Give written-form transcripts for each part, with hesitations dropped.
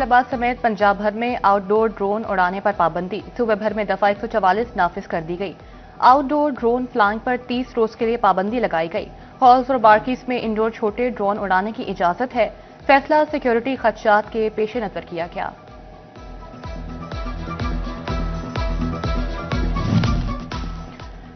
फैसलाबाद समेत पंजाब भर में आउटडोर ड्रोन उड़ाने पर पाबंदी। सूबे भर में दफा 144 नाफिज कर दी गई। आउटडोर ड्रोन फ्लाइंग पर 30 रोज के लिए पाबंदी लगाई गई। हॉल्स और बारकीज में इंडोर छोटे ड्रोन उड़ाने की इजाजत है। फैसला सिक्योरिटी खदशात के पेश नजर किया गया।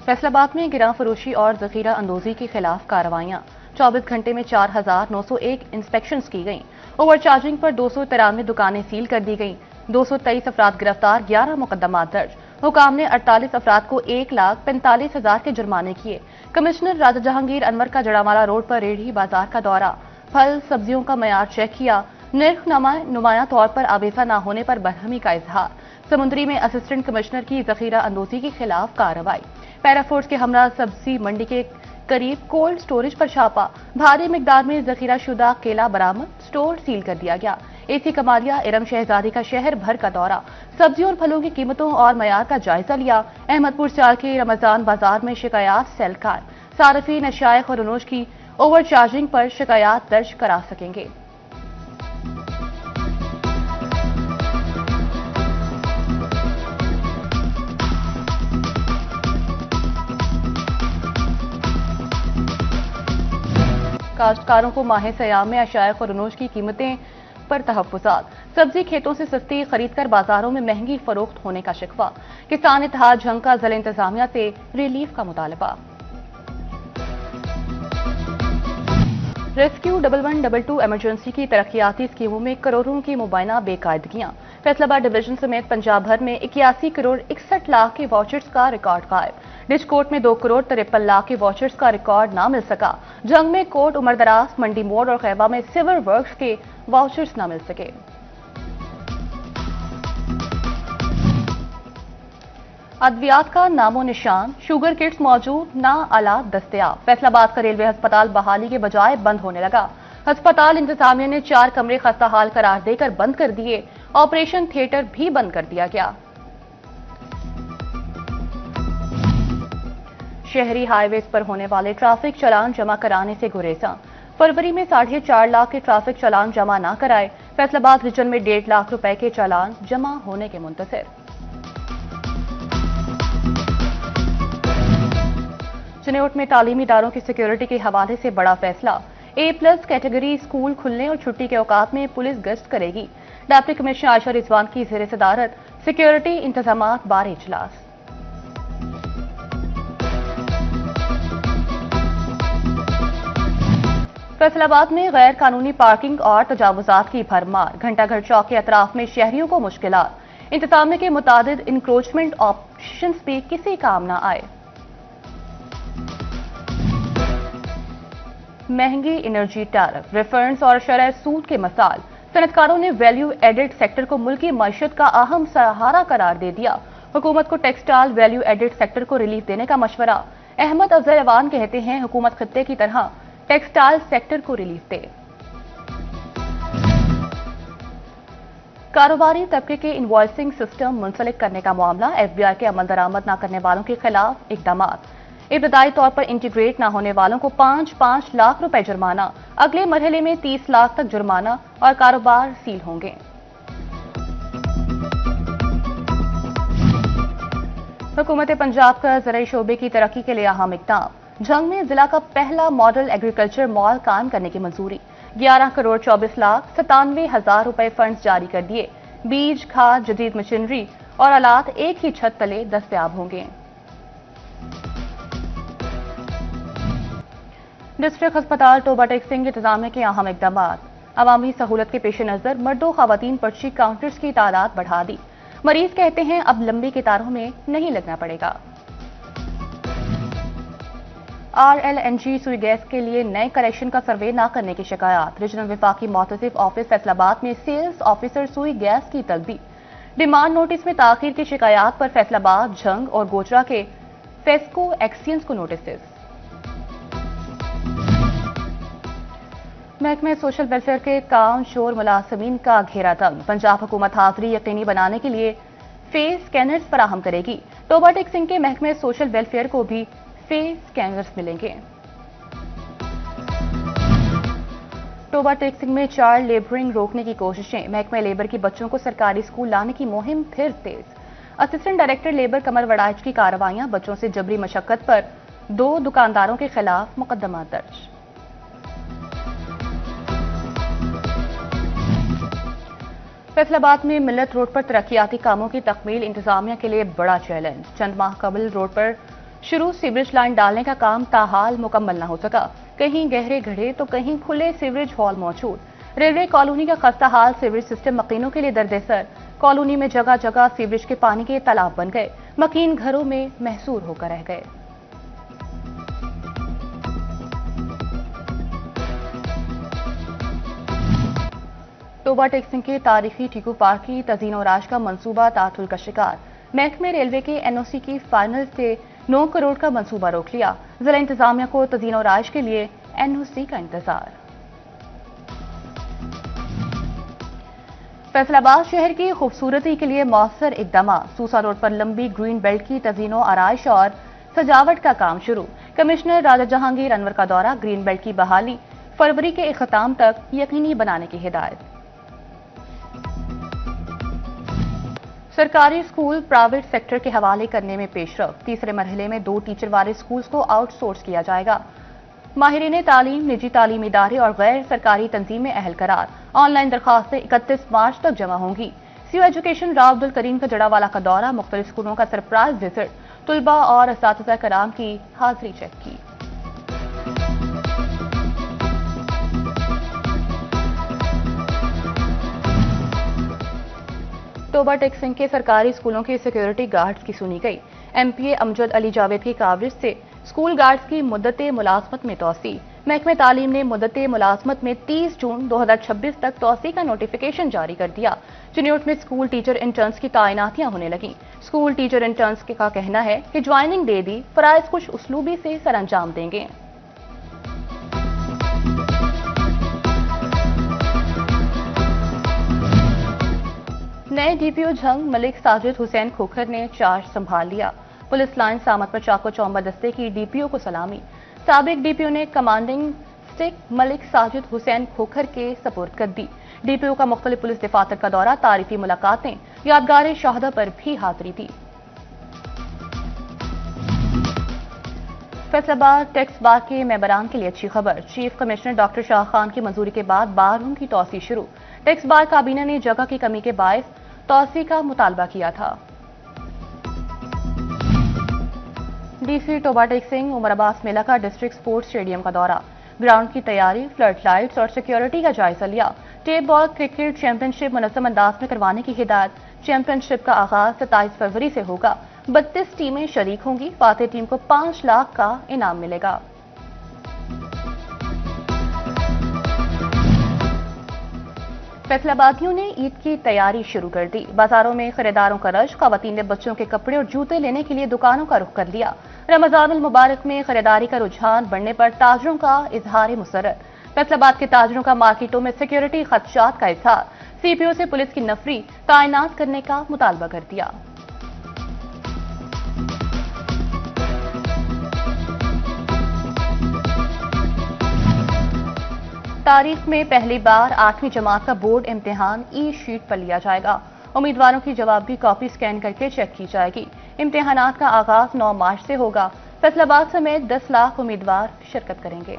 फैसलाबाद में गिरां फरोशी और जखीरा अंदोजी के खिलाफ कार्रवाइयां। 24 घंटे में 4,901 इंस्पेक्शंस की गईं। ओवरचार्जिंग पर 293 दुकानें सील कर दी गईं। 223 अफराद गिरफ्तार, 11 मुकदमा दर्ज। हुकाम ने 48 अफराद को 1,45,000 के जुर्माने किए। कमिश्नर राजा जहांगीर अनवर का जड़ामाला रोड पर रेहड़ी बाजार का दौरा। फल सब्जियों का मयार चेक किया। निर्ख नुमाया तौर पर आवेजा न होने पर बरहमी का इजहार। समुद्री में असिस्टेंट कमिश्नर की जखीरा अंदोजी के खिलाफ कार्रवाई। पैराफोर्स के हमरा सब्जी मंडी के करीब कोल्ड स्टोरेज पर छापा। भारी मिकदार में जखीराशुदा केला बरामद, स्टोर सील कर दिया गया। एसी कमालिया इरम शहजादी का शहर भर का दौरा। सब्जियों और फलों की कीमतों और मयार का जायजा लिया। अहमदपुर चाल के रमजान बाजार में शिकायत सेलकार। सार्फिन अशाइख और अनोश की ओवरचार्जिंग पर शिकायत दर्ज करा सकेंगे। काश्तकारों को माह सयाम में अशाइख और अनोश की कीमतें पर तहफ्फुज़ात। सब्जी खेतों से सस्ती खरीदकर बाजारों में महंगी फरोख्त होने का शिकवा। किसान इत्तेहाद झंग का जिला इंतजामिया से रिलीफ का मुतालबा। रेस्क्यू 1112 इमरजेंसी की तरक्याती स्कीमों में करोड़ों की मुबैना बेकायदगियां। फैसलाबाद डिवीजन समेत पंजाब भर में 81 करोड़ 61 लाख के वाउचर्स का रिकॉर्ड गायब। डिस्कोट में 2 करोड़ 53 लाख के वाउचर्स का रिकॉर्ड ना मिल सका। जंग में कोट, उमरदराज, मंडी मोड़ और खैबा में सिविल वर्क्स के वाउचर्स ना मिल सके। अद्वियात का नामो निशान, शुगर किट्स मौजूद, ना आलात दस्तयाब। फैसलाबाद का रेलवे अस्पताल बहाली के बजाय बंद होने लगा। अस्पताल इंतजामिया ने 4 कमरे खस्ताहाल करार देकर बंद कर दिए। ऑपरेशन थिएटर भी बंद कर दिया गया। शहरी हाईवेज पर होने वाले ट्रैफिक चालान जमा कराने से गुरेजा। फरवरी में 4.5 लाख के ट्रैफिक चालान जमा न कराए। फैसलाबाद रीजन में 1.5 लाख रुपए के चालान जमा होने के मुंतज़िर। चिनौट में तालीमी इदारों की सिक्योरिटी के हवाले से बड़ा फैसला। A+ कैटेगरी स्कूल खुलने और छुट्टी के औकात में पुलिस गश्त करेगी। डिप्टी कमिश्नर आयशा रिजवान की ज़ेर सदारत सिक्योरिटी इंतजामात बारे इजलास। फैसलाबाद में गैर कानूनी पार्किंग और तजावुजात की भरमार। घंटाघर चौक के अतराफ में शहरियों को मुश्किलात। इंतजामिया के मुताबिक इंक्रोचमेंट ऑप्शंस भी किसी काम न आए। महंगी एनर्जी टैरिफ, रिफंड्स और शरह सूद के मसाल। सनतकारों ने वैल्यू एडेड सेक्टर को मुल्की मईशत का अहम सहारा करार दे दिया। हुकूमत को टेक्सटाइल वैल्यू एडेड सेक्टर को रिलीफ देने का मशवरा। अहमद अफजल अवान कहते हैं हुकूमत खत्ते की तरह टेक्सटाइल सेक्टर को रिलीफ दे। कारोबारी तबके के इनवॉइसिंग सिस्टम मुंसलिक करने का मामला। FBI के अमल दरामद न करने वालों के खिलाफ इकदामात। इब्तदाई तौर पर इंटीग्रेट न होने वालों को 5-5 लाख रुपए जुर्माना। अगले मरहले में 30 लाख तक जुर्माना और कारोबार सील होंगे। हुकूमत पंजाब का ज़राई शोबे की तरक्की के लिए अहम इक़दाम। झंग में जिला का पहला मॉडल एग्रीकल्चर मॉल कायम करने की मंजूरी। 11 करोड़ 24 लाख 97 हजार रुपए फंड्स जारी कर दिए। बीज, खाद, जदीद मशीनरी और आलात एक ही छत तले दस्तयाब होंगे। डिस्ट्रिक्ट अस्पताल टोबा टेक्सिंग इंतजामिया के अहम इकदाम। अवामी सहूलत के पेश नजर मर्दों खवातीन पर्ची काउंटर्स की तादाद बढ़ा दी। मरीज कहते हैं अब लंबी कतारों में नहीं लगना पड़ेगा। RLNG सुई गैस के लिए नए कलेक्शन का सर्वे न करने की शिकायत। रीजनल विफाकी मोहतसिब ऑफिस फैसलाबाद में सेल्स ऑफिसर सुई गैस की तलबी। डिमांड नोटिस में ताखीर की शिकायत पर फैसलाबाद, झंग और गोचरा के फेस्को एक्सियंस को नोटिस। महकमे सोशल वेलफेयर के काम शोर मुलाजमीन का घेरा तंग। पंजाब हुकूमत हाजिरी यकीनी बनाने के लिए फेस स्कैनर्स फराहम करेगी। टोबा टेक्सिंग के महकमे सोशल वेलफेयर को भी फेस स्कैनर्स मिलेंगे। टोबा टेक सिंह में चाइल्ड लेबरिंग रोकने की कोशिशें, महकमे लेबर की बच्चों को सरकारी स्कूल लाने की मुहिम फिर तेज। असिस्टेंट डायरेक्टर लेबर कमर वड़ाइच की कार्रवाइयां, बच्चों से जबरी मशक्कत पर 2 दुकानदारों के खिलाफ मुकदमा दर्ज। फैसलाबाद में मिल्लत रोड पर तरक्याती कामों की तकमील इंतजामिया के लिए बड़ा चैलेंज। चंद माह कबल रोड पर शुरू सीवरेज लाइन डालने का काम ताहाल मुकम्मल न हो सका। कहीं गहरे गड्ढे तो कहीं खुले सीवरेज हॉल मौजूद। रेलवे कॉलोनी का खस्ता हाल सीवरेज सिस्टम मकीनों के लिए दर्द-ए-सर। कॉलोनी में जगह जगह सीवरेज के पानी के तालाब बन गए। मकीन घरों में महसूर होकर रह गए। टोबा टेक सिंह के तारीखी टीकू पार्क की तज़ीन और राज का मंसूबा तातुल का शिकार। महकमे रेलवे के एनओसी की फाइनल से 9 करोड़ का मंसूबा रोक लिया। जिला इंतजामिया को तज़ीन और राज के लिए एनओसी का इंतजार। फैसलाबाद शहर की खूबसूरती के लिए मौसर इकदाम। सूसा रोड पर लंबी ग्रीन बेल्ट की तज़ीनो आराइश और सजावट का काम शुरू। कमिश्नर राजा जहांगीर अनवर का दौरा। ग्रीन बेल्ट की बहाली फरवरी के इख्तिताम तक यकीनी बनाने की हिदायत। सरकारी स्कूल प्राइवेट सेक्टर के हवाले करने में पेशरफ। तीसरे मरहले में 2 टीचर वाले स्कूल्स को आउटसोर्स किया जाएगा। माहिरीन तालीम, निजी तालीमी इदारे और गैर सरकारी तंजीमें अहल करार। ऑनलाइन दरखास्तें 31 मार्च तक जमा होंगी। सीओ एजुकेशन राव अब्दुल करीम का जड़ावाला का दौरा। मुख्तलिफ स्कूलों का सरप्राइज विजिट। तुलबा और असातिज़ा कराम की हाजिरी चेक की। टोबा टेक सिंह के सरकारी स्कूलों के सिक्योरिटी गार्ड्स की सुनी गई। एमपीए अमजद अली जावेद की कावरेज से स्कूल गार्ड्स की मुद्दते मुलाजमत में तोसी। महकमे तालीम ने मुद्दते मुलाजमत में 30 जून 2026 तक तोसी का नोटिफिकेशन जारी कर दिया। चिन्योट में स्कूल टीचर इंटर्न्स की तैनातियां होने लगी। स्कूल टीचर इंटर्न्स का कहना है कि ज्वाइनिंग दे दी, फराइज कुछ उसलूबी से सरअंजाम देंगे। नए डीपीओ झंग मलिक साजिद हुसैन खोखर ने चार्ज संभाल लिया। पुलिस लाइन सामत पर चाको चौंबा दस्ते की डीपीओ को सलामी। साबिक डीपीओ ने कमांडिंग स्टिक मलिक साजिद हुसैन खोखर के सपुर्द कर दी। डीपीओ का मुख्तलिफ पुलिस दफातर का दौरा, तारीफी मुलाकातें, यादगार शहादा पर भी हाजिरी दी। फैसलाबाद टैक्स बार के मेंबरान के लिए अच्छी खबर। Chief commissioner doctor Shah Khan की मंजूरी के बाद बार रूम की तौसी शुरू। टैक्स बार काबीना ने जगह की कमी के बायस तौसी का मुतालबा किया था। डीसी टोबा टेक सिंह उमर अब्बास मेला का डिस्ट्रिक्ट स्पोर्ट्स स्टेडियम का दौरा। ग्राउंड की तैयारी, फ्लड लाइट्स और सिक्योरिटी का जायजा लिया। टेप बॉल क्रिकेट चैंपियनशिप मुनज़्ज़म अंदाज में करवाने की हिदायत। चैंपियनशिप का आगाज 27 फरवरी से होगा। 32 टीमें शरीक होंगी। फातेह टीम को 5 लाख का इनाम मिलेगा। फैसलाबादियों ने ईद की तैयारी शुरू कर दी। बाजारों में खरीदारों का रश। खवातीन ने बच्चों के कपड़े और जूते लेने के लिए दुकानों का रुख कर लिया। रमजानुल मुबारक में खरीदारी का रुझान बढ़ने पर ताजरों का इजहार मुसर्रत। फैसलाबाद के ताजरों का मार्केटों में सिक्योरिटी खदशात का इजहार। सीपीओ से पुलिस की नफरी तैनात करने का मुतालबा कर दिया। तारीख में पहली बार 8वीं जमात का बोर्ड इम्तिहान ई शीट पर लिया जाएगा। उम्मीदवारों की जवाबी कॉपी स्कैन करके चेक की जाएगी। इम्तिहानात का आगाज 9 मार्च से होगा। फैसलाबाद समेत 10 लाख उम्मीदवार शिरकत करेंगे।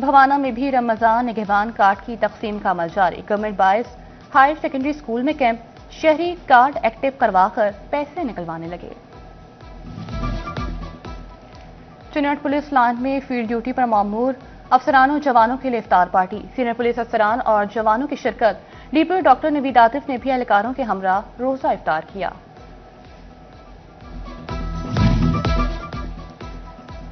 भवाना में भी रमजान निगहबान कार्ड की तकसीम का अमल जारी। Government boys higher secondary school में कैंप, शहरी कार्ड एक्टिव करवाकर पैसे निकलवाने लगे। चिन्नट पुलिस लाइन में फील्ड ड्यूटी पर मामूर अफसरानों जवानों के लिए इफ्तार पार्टी। सीनियर पुलिस अफसरान और जवानों की शिरकत। डीपीओ डॉक्टर नवीद आतिफ ने भी एहलकारों के हमरा रोजा इफ्तार किया।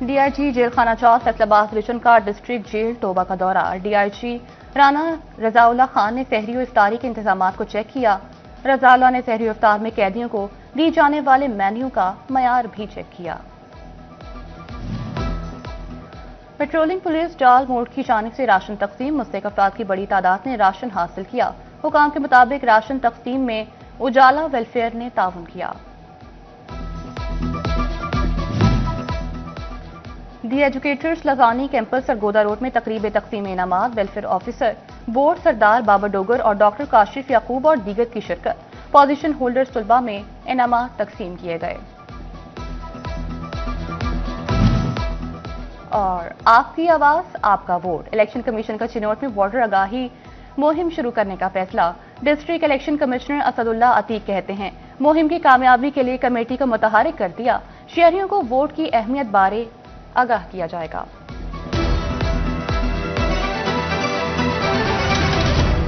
डीआईजी जेल खाना चौक फैसलाबाद रीजन का डिस्ट्रिक्ट जेल टोबा का दौरा। डीआईजी राना रजाउल्ला खान ने सहरी और इफ्तारी के इंतजाम को चेक किया। रजाउल्ला ने सहरी और इफ्तार में कैदियों को दी जाने वाले मेन्यू का मयार भी चेक किया। पेट्रोलिंग पुलिस डाल मोड़ की जानिब से राशन तकसीम। मुस्तहिक अफराद की बड़ी तादाद ने राशन हासिल किया। हुकाम के मुताबिक राशन तकसीम में उजाला वेलफेयर ने ताउन किया। दी एजुकेटर्स लजानी कैंपस सरगोदा रोड में तकरीब तकसीम इनामात वेलफेयर ऑफिसर बोर्ड सरदार बाबा डोगर और डॉक्टर काशिफ याकूब और दीगर की शिरकत। पोजीशन होल्डर्स तलबा में इनामात तकसीम किए गए। और आपकी आवाज आपका वोट, इलेक्शन कमीशन का चिनौट में वोटर आगाही मुहिम शुरू करने का फैसला। District election commissioner Asadullah Atiq कहते हैं, मुहिम की कामयाबी के लिए कमेटी को मुतहरिक कर दिया, शहरियों को वोट की अहमियत बारे आगाह किया जाएगा।